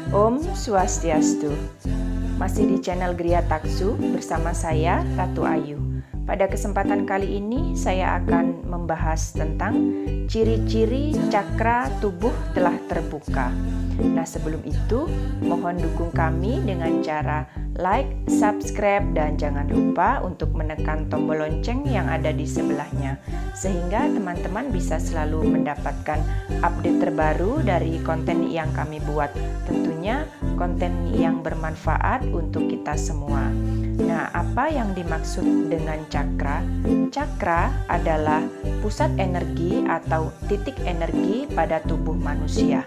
Om Swastiastu. Masih di channel Gria Taksu bersama saya Ratu Ayu. Pada kesempatan kali ini saya akan membahas tentang ciri-ciri cakra tubuh telah terbuka. Nah, sebelum itu mohon dukung kami dengan cara like, subscribe, dan jangan lupa untuk menekan tombol lonceng yang ada di sebelahnya sehingga teman-teman bisa selalu mendapatkan update terbaru dari konten yang kami buat. Tentunya konten yang bermanfaat untuk kita semua. Nah, apa yang dimaksud dengan cakra? Cakra adalah pusat energi atau titik energi pada tubuh manusia.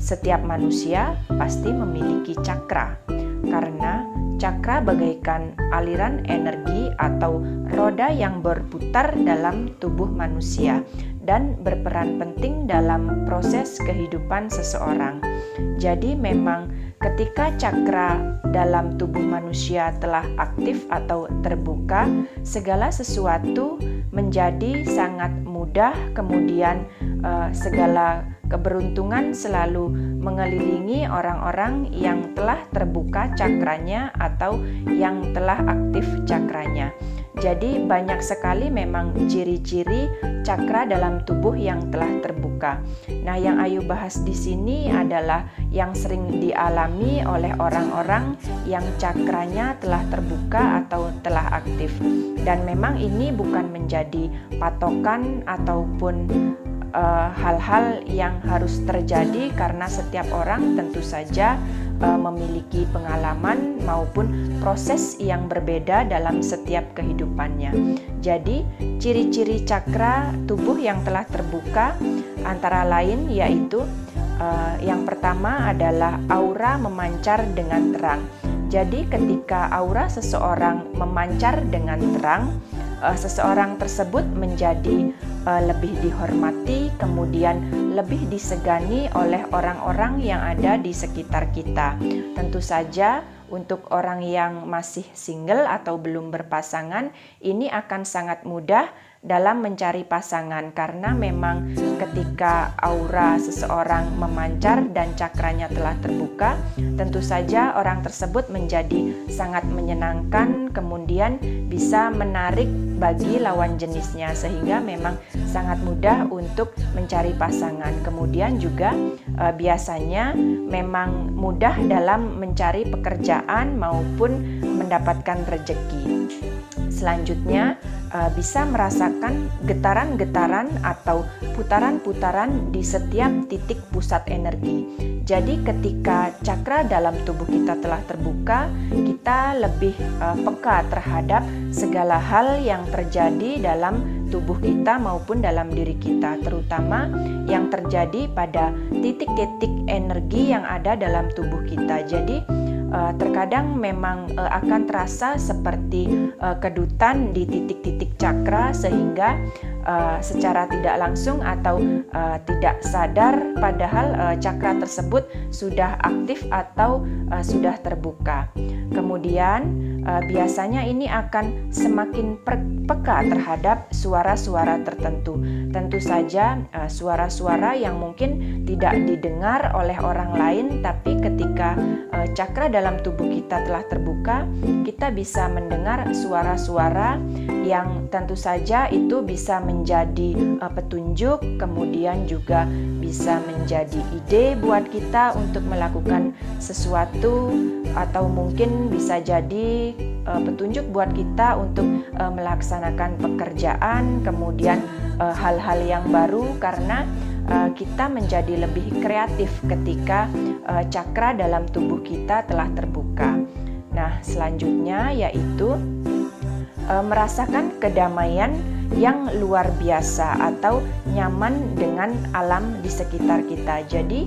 Setiap manusia pasti memiliki cakra, karena cakra bagaikan aliran energi atau roda yang berputar dalam tubuh manusia dan berperan penting dalam proses kehidupan seseorang. Jadi memang ketika cakra dalam tubuh manusia telah aktif atau terbuka, segala sesuatu menjadi sangat mudah, kemudian segala keberuntungan selalu mengelilingi orang-orang yang telah terbuka cakranya atau yang telah aktif cakranya. Jadi banyak sekali memang ciri-ciri cakra dalam tubuh yang telah terbuka. Nah, yang Ayu bahas di sini adalah yang sering dialami oleh orang-orang yang cakranya telah terbuka atau telah aktif. Dan memang ini bukan menjadi patokan ataupun hal-hal yang harus terjadi, karena setiap orang tentu saja memiliki pengalaman maupun proses yang berbeda dalam setiap kehidupannya. Jadi, ciri-ciri cakra tubuh yang telah terbuka antara lain yaitu yang pertama adalah aura memancar dengan terang. Jadi, ketika aura seseorang memancar dengan terang, seseorang tersebut menjadi lebih dihormati, kemudian lebih disegani oleh orang-orang yang ada di sekitar kita. Tentu saja untuk orang yang masih single atau belum berpasangan, ini akan sangat mudah dalam mencari pasangan, karena memang ketika aura seseorang memancar dan cakranya telah terbuka, tentu saja orang tersebut menjadi sangat menyenangkan, kemudian bisa menarik bagi lawan jenisnya, sehingga memang sangat mudah untuk mencari pasangan. Kemudian juga biasanya memang mudah dalam mencari pekerjaan maupun mendapatkan rezeki. Selanjutnya, bisa merasakan getaran-getaran atau putaran-putaran di setiap titik pusat energi. Jadi ketika cakra dalam tubuh kita telah terbuka, kita lebih peka terhadap segala hal yang terjadi dalam tubuh kita maupun dalam diri kita, terutama yang terjadi pada titik-titik energi yang ada dalam tubuh kita. Jadi terkadang memang akan terasa seperti kedutan di titik-titik cakra, sehingga secara tidak langsung atau tidak sadar padahal cakra tersebut sudah aktif atau sudah terbuka. Kemudian biasanya ini akan semakin peka terhadap suara-suara tertentu. Tentu saja suara-suara yang mungkin tidak didengar oleh orang lain, tapi ketika cakra dalam tubuh kita telah terbuka, kita bisa mendengar suara-suara yang tentu saja itu bisa menjadi petunjuk, kemudian juga bisa menjadi ide buat kita untuk melakukan sesuatu, atau mungkin bisa jadi petunjuk buat kita untuk melaksanakan pekerjaan, kemudian hal-hal yang baru, karena kita menjadi lebih kreatif ketika cakra dalam tubuh kita telah terbuka. Nah, selanjutnya yaitu merasakan kedamaian yang luar biasa atau nyaman dengan alam di sekitar kita. Jadi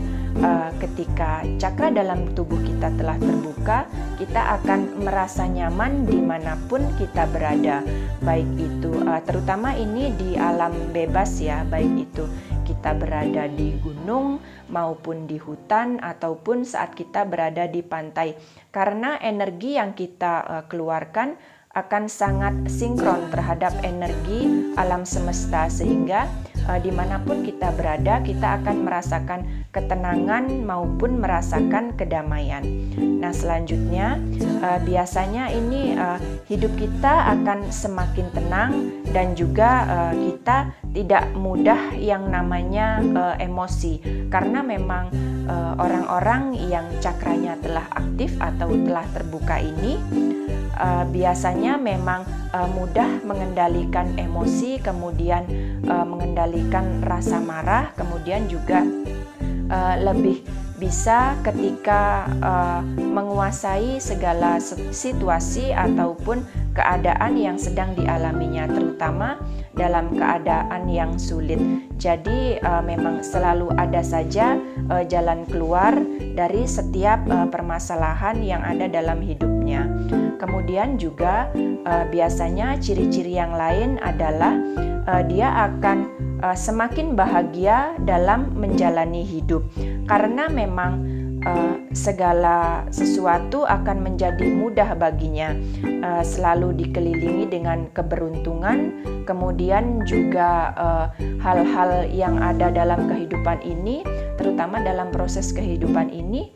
ketika cakra dalam tubuh kita telah terbuka, kita akan merasa nyaman dimanapun kita berada, baik itu terutama ini di alam bebas ya, baik itu kita berada di gunung maupun di hutan ataupun saat kita berada di pantai, karena energi yang kita keluarkan akan sangat sinkron terhadap energi alam semesta, sehingga dimanapun kita berada, kita akan merasakan ketenangan maupun merasakan kedamaian. Nah, selanjutnya biasanya ini hidup kita akan semakin tenang dan juga kita tidak mudah yang namanya emosi, karena memang orang-orang yang cakranya telah aktif atau telah terbuka ini biasanya memang mudah mengendalikan emosi, kemudian mengendalikan rasa marah, kemudian juga lebih bisa ketika menguasai segala situasi ataupun keadaan yang sedang dialaminya, terutama dalam keadaan yang sulit. Jadi memang selalu ada saja jalan keluar dari setiap permasalahan yang ada dalam hidupnya. Kemudian juga biasanya ciri-ciri yang lain adalah dia akan semakin bahagia dalam menjalani hidup, karena memang segala sesuatu akan menjadi mudah baginya, selalu dikelilingi dengan keberuntungan. Kemudian juga hal-hal yang ada dalam kehidupan ini, terutama dalam proses kehidupan ini,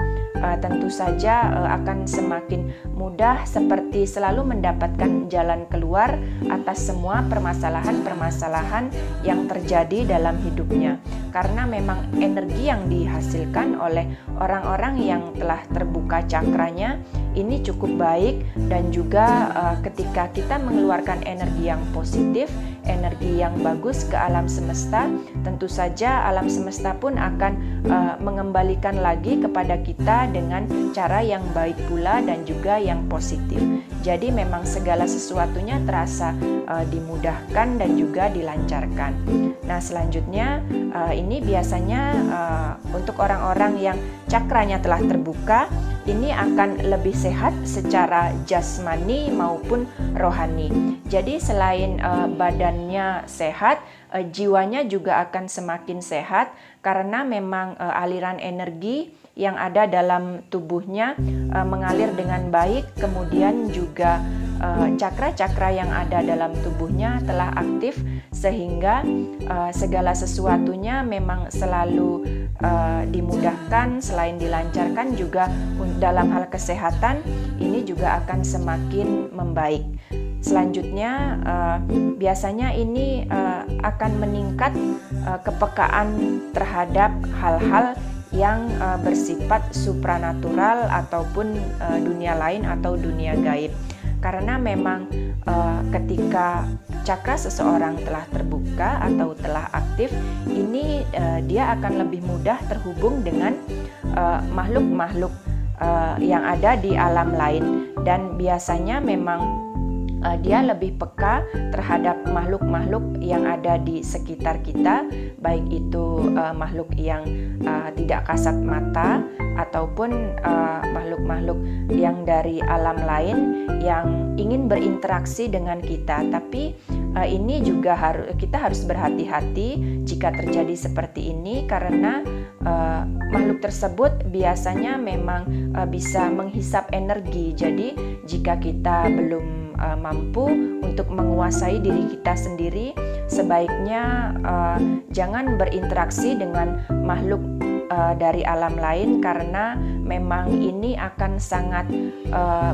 tentu saja akan semakin mudah, seperti selalu mendapatkan jalan keluar atas semua permasalahan-permasalahan yang terjadi dalam hidupnya, karena memang energi yang dihasilkan oleh orang-orang yang telah terbuka cakranya ini cukup baik. Dan juga ketika kita mengeluarkan energi yang positif, energi yang bagus ke alam semesta, tentu saja alam semesta pun akan mengembalikan lagi kepada kita dengan cara yang baik pula dan juga yang positif. Jadi memang segala sesuatunya terasa dimudahkan dan juga dilancarkan. Nah, selanjutnya ini biasanya untuk orang-orang yang cakranya telah terbuka, ini akan lebih sehat secara jasmani maupun rohani. Jadi selain badannya sehat, jiwanya juga akan semakin sehat, karena memang aliran energi yang ada dalam tubuhnya mengalir dengan baik. Kemudian juga cakra-cakra yang ada dalam tubuhnya telah aktif, sehingga segala sesuatunya memang selalu dimudahkan. Selain dilancarkan, juga dalam hal kesehatan ini juga akan semakin membaik. Selanjutnya biasanya ini akan meningkat kepekaan terhadap hal-hal yang bersifat supranatural ataupun dunia lain atau dunia gaib. Karena memang ketika cakra seseorang telah terbuka atau telah aktif, ini dia akan lebih mudah terhubung dengan makhluk-makhluk yang ada di alam lain, dan biasanya memang dia lebih peka terhadap makhluk-makhluk yang ada di sekitar kita, baik itu makhluk yang tidak kasat mata ataupun makhluk-makhluk yang dari alam lain yang ingin berinteraksi dengan kita. Tapi ini juga kita harus berhati-hati jika terjadi seperti ini, karena makhluk tersebut biasanya memang bisa menghisap energi. Jadi jika kita belum mampu untuk menguasai diri kita sendiri, sebaiknya jangan berinteraksi dengan makhluk dari alam lain, karena memang ini akan sangat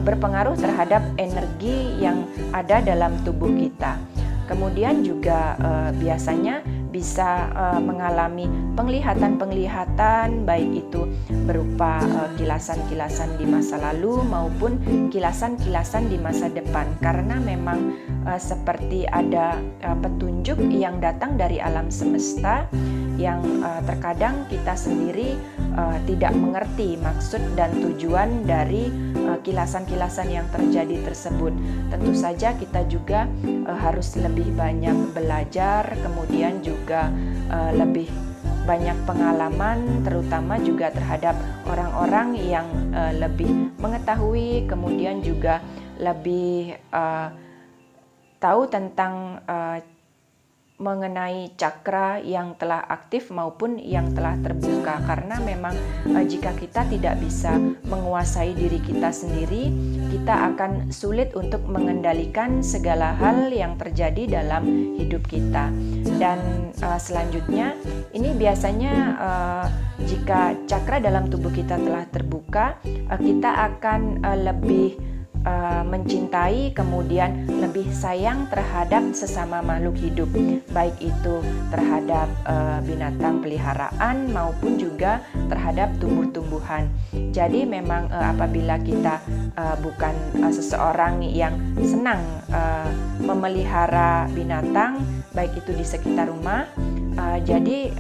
berpengaruh terhadap energi yang ada dalam tubuh kita. Kemudian juga biasanya bisa mengalami penglihatan-penglihatan, baik itu berupa kilasan-kilasan di masa lalu maupun kilasan-kilasan di masa depan, karena memang seperti ada petunjuk yang datang dari alam semesta yang terkadang kita sendiri tidak mengerti maksud dan tujuan dari kilasan-kilasan yang terjadi tersebut. Tentu saja kita juga harus lebih banyak belajar, kemudian juga lebih banyak pengalaman, terutama juga terhadap orang-orang yang lebih mengetahui, kemudian juga lebih tahu tentang mengenai cakra yang telah aktif maupun yang telah terbuka, karena memang jika kita tidak bisa menguasai diri kita sendiri, kita akan sulit untuk mengendalikan segala hal yang terjadi dalam hidup kita. Dan selanjutnya ini biasanya jika cakra dalam tubuh kita telah terbuka, kita akan lebih mencintai, kemudian lebih sayang terhadap sesama makhluk hidup, baik itu terhadap binatang peliharaan maupun juga terhadap tumbuh-tumbuhan. Jadi memang apabila kita bukan seseorang yang senang memelihara binatang, baik itu di sekitar rumah, jadi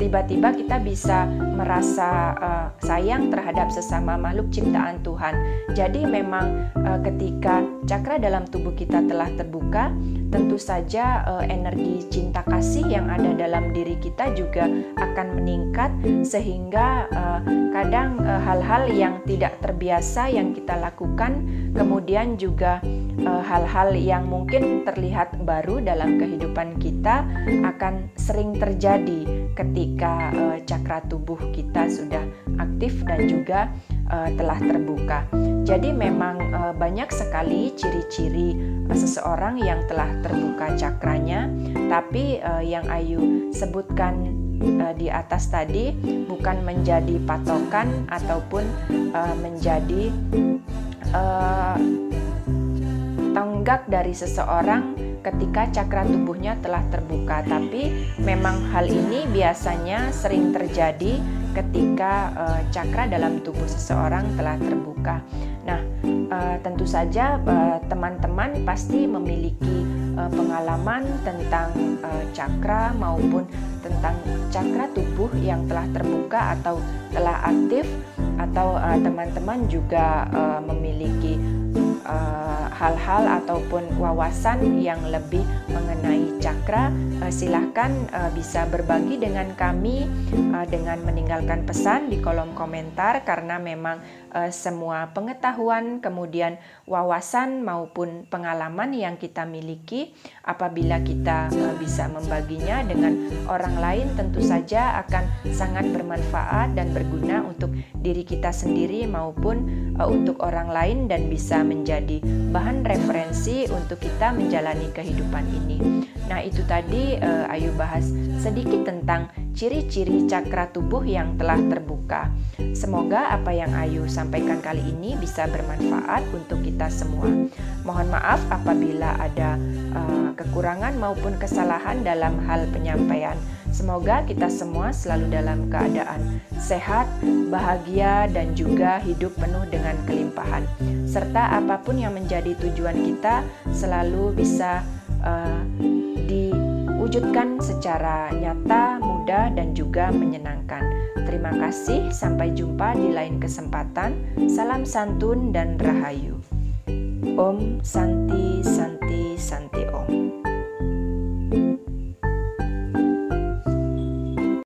tiba-tiba kita bisa merasa sayang terhadap sesama makhluk ciptaan Tuhan. Jadi memang ketika cakra dalam tubuh kita telah terbuka, tentu saja energi cinta kasih yang ada dalam diri kita juga akan meningkat, sehingga kadang hal-hal yang tidak terbiasa yang kita lakukan, kemudian juga hal-hal yang mungkin terlihat baru dalam kehidupan kita akan sering terjadi ketika cakra tubuh kita sudah aktif dan juga telah terbuka. Jadi memang banyak sekali ciri-ciri seseorang yang telah terbuka cakranya, tapi yang Ayu sebutkan di atas tadi bukan menjadi patokan ataupun menjadi tonggak dari seseorang ketika cakra tubuhnya telah terbuka, tapi memang hal ini biasanya sering terjadi ketika cakra dalam tubuh seseorang telah terbuka. Nah, tentu saja teman-teman pasti memiliki pengalaman tentang cakra maupun tentang cakra tubuh yang telah terbuka atau telah aktif, atau teman-teman juga memiliki hal-hal ataupun wawasan yang lebih mengenai cakra. Silahkan bisa berbagi dengan kami dengan meninggalkan pesan di kolom komentar, karena memang semua pengetahuan, kemudian wawasan maupun pengalaman yang kita miliki, apabila kita bisa membaginya dengan orang lain, tentu saja akan sangat bermanfaat dan berguna untuk diri kita sendiri maupun untuk orang lain, dan bisa menjadi bahan referensi untuk kita menjalani kehidupan ini. Nah, itu tadi Ayu bahas sedikit tentang ciri-ciri cakra tubuh yang telah terbuka. Semoga apa yang Ayu sampaikan kali ini bisa bermanfaat untuk kita semua. Mohon maaf apabila ada kekurangan maupun kesalahan dalam hal penyampaian. Semoga kita semua selalu dalam keadaan sehat, bahagia, dan juga hidup penuh dengan kelimpahan. Serta apapun yang menjadi tujuan kita selalu bisa diwujudkan secara nyata, mudah, dan juga menyenangkan. Terima kasih, sampai jumpa di lain kesempatan. Salam santun dan rahayu. Om Santi